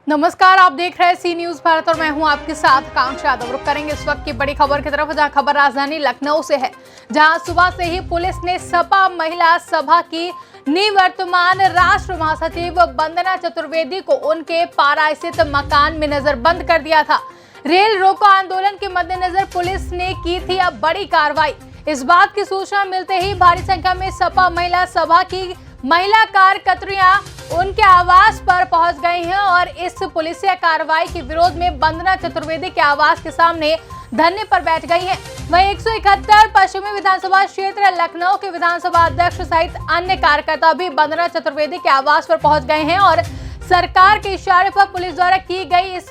नमस्कार, आप देख रहे हैं सी न्यूज भारत और मैं हूं आपके साथ आकांक्षा यादव। रुक करेंगे इस वक्त की बड़ी खबर की तरफ, जहां खबर राजधानी लखनऊ से है, जहां सुबह से ही पुलिस ने सपा महिला सभा की निवर्तमान राष्ट्र महासचिव वंदना चतुर्वेदी को उनके पारा स्थित मकान में नजरबंद कर दिया था। रेल रोको आंदोलन के मद्देनजर पुलिस ने की थी अब बड़ी कार्रवाई। इस बात की सूचना मिलते ही भारी संख्या में सपा महिला सभा की महिला कार्यकर्त्रियां उनके आवास पर पहुंच गई हैं और इस पुलिसिया कार्रवाई के विरोध में वंदना चतुर्वेदी के आवास के सामने धरने पर बैठ गई हैं। वहीं 171 पश्चिमी विधानसभा क्षेत्र लखनऊ के विधानसभा अध्यक्ष सहित अन्य कार्यकर्ता भी वंदना चतुर्वेदी के आवास पर पहुंच गए हैं और सरकार के इशारे पर पुलिस द्वारा की गई इस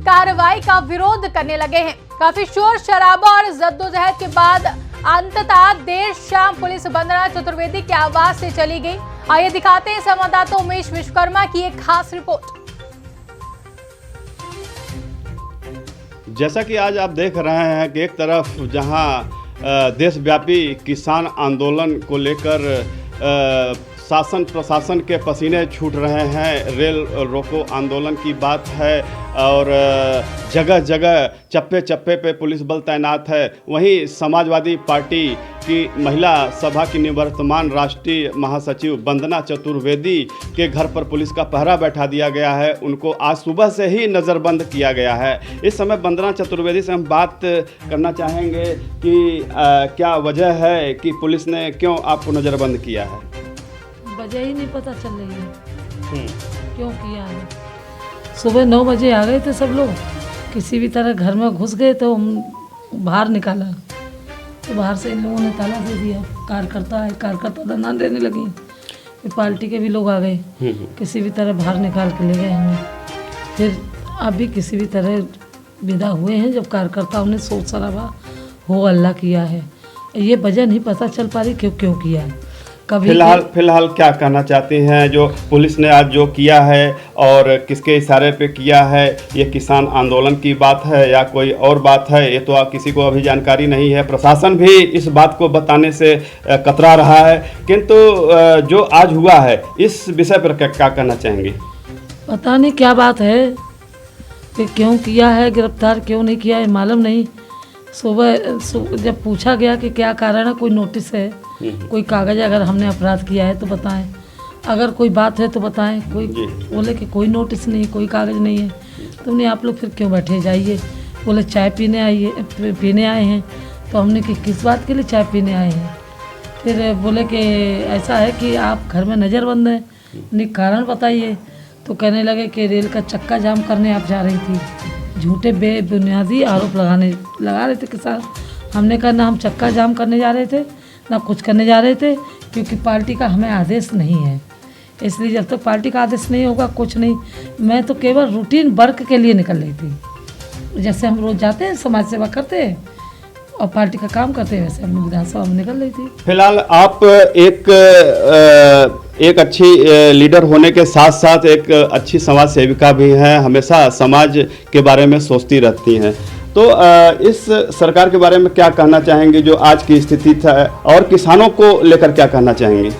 कार्रवाई का विरोध करने लगे हैं। काफी शोर शराबा और जद्दोजहद के बाद अंततः देर शाम पुलिस वंदना चतुर्वेदी के आवास से चली गई। आइए दिखाते हैं संवाददाता उमेश विश्वकर्मा की एक खास रिपोर्ट। जैसा कि आज आप देख रहे हैं कि एक तरफ जहां देशव्यापी किसान आंदोलन को लेकर शासन प्रशासन के पसीने छूट रहे हैं, रेल रोको आंदोलन की बात है और जगह जगह चप्पे चप्पे पे पुलिस बल तैनात है, वहीं समाजवादी पार्टी की महिला सभा की निवर्तमान राष्ट्रीय महासचिव वंदना चतुर्वेदी के घर पर पुलिस का पहरा बैठा दिया गया है। उनको आज सुबह से ही नज़रबंद किया गया है। इस समय वंदना चतुर्वेदी से हम बात करना चाहेंगे कि क्या वजह है कि पुलिस ने क्यों आपको नज़रबंद किया है? वजह ही नहीं पता चल रही है क्यों किया है। सुबह 9 बजे आ गए थे सब लोग, किसी भी तरह घर में घुस गए तो हम बाहर निकाला, तो बाहर से इन लोगों ने ताला दे दिया। कार्यकर्ता धरना देने लगी, फिर पार्टी के भी लोग आ गए, किसी भी तरह बाहर निकाल के ले गए हमें। फिर अभी किसी भी तरह विदा हुए हैं, जब कार्यकर्ताओं ने शोर शराबा हो अल्लाह किया है। ये वजह नहीं पता चल पा रही क्यों किया है। फिलहाल क्या कहना चाहती हैं जो पुलिस ने आज जो किया है और किसके इशारे पे किया है? ये किसान आंदोलन की बात है या कोई और बात है, ये तो किसी को अभी जानकारी नहीं है। प्रशासन भी इस बात को बताने से कतरा रहा है, किंतु जो आज हुआ है इस विषय पर क्या कहना चाहेंगे? पता नहीं क्या बात है कि क्यों किया है, गिरफ्तार क्यों नहीं किया है मालूम नहीं। सुबह जब पूछा गया कि क्या कारण है, कोई नोटिस है, कोई कागज़, अगर हमने अपराध किया है तो बताएं, अगर कोई बात है तो बताएं। कोई बोले कि कोई नोटिस नहीं, कोई कागज़ नहीं है। तो हमने आप लोग फिर क्यों बैठे, जाइए। बोले चाय पीने आए हैं। तो हमने कि किस बात के लिए चाय पीने आए हैं? फिर बोले कि ऐसा है कि आप घर में नज़रबंद हैं, नहीं कारण बताइए। तो कहने लगे कि रेल का चक्का जाम करने आप जा रही थी। झूठे बेबुनियादी आरोप लगा रहे थे किसान। हमने कहा ना हम चक्का जाम करने जा रहे थे ना कुछ करने जा रहे थे, क्योंकि पार्टी का हमें आदेश नहीं है। इसलिए जब तक पार्टी का आदेश नहीं होगा कुछ नहीं। मैं तो केवल रूटीन वर्क के लिए निकल रही थी, जैसे हम रोज जाते हैं समाज सेवा करते हैं और पार्टी का काम करते हैं, वैसे हम विधानसभा में निकल रही थी। फिलहाल आप एक अच्छी लीडर होने के साथ साथ एक अच्छी समाज सेविका भी हैं, हमेशा समाज के बारे में सोचती रहती हैं। तो इस सरकार के बारे में क्या कहना चाहेंगे जो आज की स्थिति था, और किसानों को लेकर क्या कहना चाहेंगे?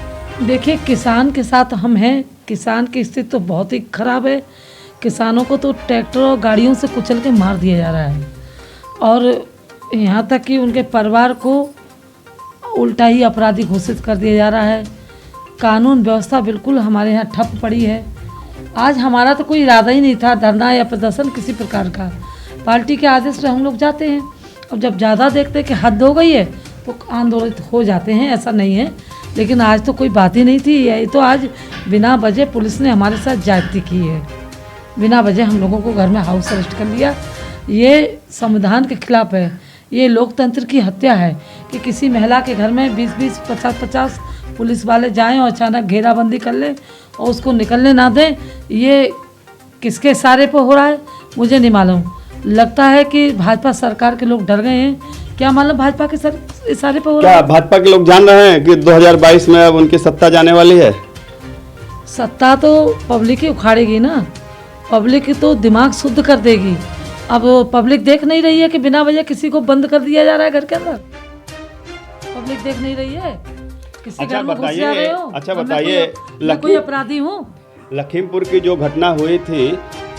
देखिए, किसान के साथ हम हैं। किसान की स्थिति तो बहुत ही खराब है। किसानों को तो ट्रैक्टर और गाड़ियों से कुचल के मार दिया जा रहा है और यहाँ तक कि उनके परिवार को उल्टा ही अपराधी घोषित कर दिया जा रहा है। कानून व्यवस्था बिल्कुल हमारे यहाँ ठप पड़ी है। आज हमारा तो कोई इरादा ही नहीं था धरना या प्रदर्शन किसी प्रकार का। पार्टी के आदेश पे हम लोग जाते हैं, अब जब ज़्यादा देखते हैं कि हद हो गई है तो आंदोलित हो जाते हैं, ऐसा नहीं है। लेकिन आज तो कोई बात ही नहीं थी। यही तो आज बिना वजह पुलिस ने हमारे साथ ज्यादती की है। बिना वजह हम लोगों को घर में हाउस अरेस्ट कर लिया। ये संविधान के खिलाफ है, ये लोकतंत्र की हत्या है कि किसी महिला के घर में 20-20, 50-50 पुलिस वाले जाएं और अचानक घेराबंदी कर लें और उसको निकलने ना दें। ये किसके इशारे पर हो रहा है मुझे नहीं मालूम। लगता है कि भाजपा सरकार के लोग डर गए हैं, क्या मालूम भाजपा के इशारे पर हो रहा है। क्या भाजपा के लोग जान रहे हैं कि 2022 में अब उनकी सत्ता जाने वाली है? सत्ता तो पब्लिक ही उखाड़ेगी ना, पब्लिक तो दिमाग शुद्ध कर देगी। अब पब्लिक देख नहीं रही है कि बिना वजह किसी को बंद कर दिया जा रहा है घर के अंदर। पब्लिक देख नहीं रही है, किसी घर में घुस जा रहे हो। अच्छा बताइए, मैं कोई अपराधी हूँ? लखीमपुर की जो घटना हुई थी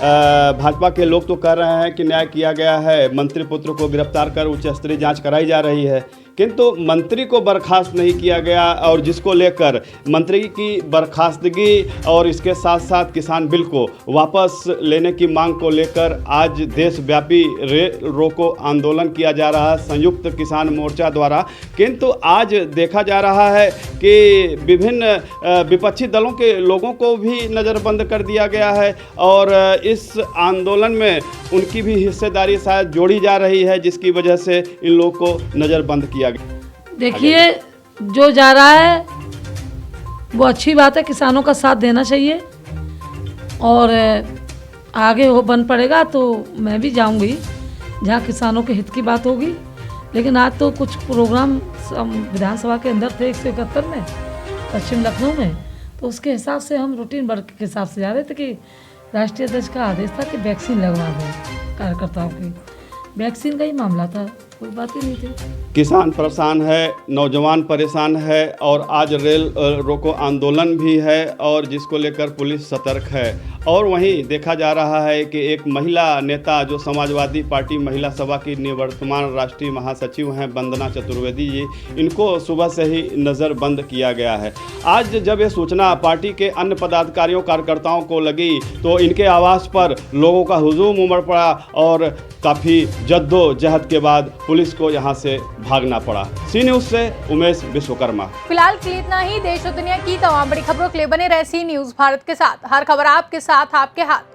भाजपा के लोग तो कह रहे हैं कि न्याय किया गया है, मंत्री पुत्र को गिरफ्तार कर उच्च स्तरीय जांच कराई जा रही है, किंतु मंत्री को बर्खास्त नहीं किया गया और जिसको लेकर मंत्री की बर्खास्तगी और इसके साथ साथ किसान बिल को वापस लेने की मांग को लेकर आज देशव्यापी रेल रोको आंदोलन किया जा रहा है संयुक्त किसान मोर्चा द्वारा। किंतु आज देखा जा रहा है कि विभिन्न विपक्षी दलों के लोगों को भी नज़रबंद कर दिया गया है और इस आंदोलन में उनकी भी हिस्सेदारी शायद जोड़ी जा रही है, जिसकी वजह से इन लोगों को नज़रबंद किया गया। देखिए, जो जा रहा है वो अच्छी बात है, किसानों का साथ देना चाहिए और आगे वो बन पड़ेगा तो मैं भी जाऊंगी जहाँ किसानों के हित की बात होगी। लेकिन आज तो कुछ प्रोग्राम विधानसभा के अंदर थे 171 में पश्चिम लखनऊ में, तो उसके हिसाब से हम रूटीन वर्क के हिसाब से जा रहे थे कि राष्ट्रीय अध्यक्ष का आदेश था कि वैक्सीन लगवा दें कार्यकर्ताओं की, वैक्सीन का ही मामला था, कोई बात ही नहीं थी। किसान परेशान है, नौजवान परेशान है और आज रेल रोको आंदोलन भी है और जिसको लेकर पुलिस सतर्क है। और वहीं देखा जा रहा है कि एक महिला नेता जो समाजवादी पार्टी महिला सभा की निवर्तमान राष्ट्रीय महासचिव हैं वंदना चतुर्वेदी जी, इनको सुबह से ही नज़रबंद किया गया है। आज जब ये सूचना पार्टी के अन्य पदाधिकारियों कार्यकर्ताओं को लगी तो इनके आवास पर लोगों का हुजूम उमड़ पड़ा और काफ़ी जद्दोजहद के बाद पुलिस को यहाँ से भागना पड़ा। सी न्यूज़ से उमेश विश्वकर्मा। फिलहाल के लिए इतना ही। देश और दुनिया की तमाम बड़ी खबरों के लिए बने रहे सी न्यूज़ भारत के साथ। हर खबर आपके साथ, आपके हाथ।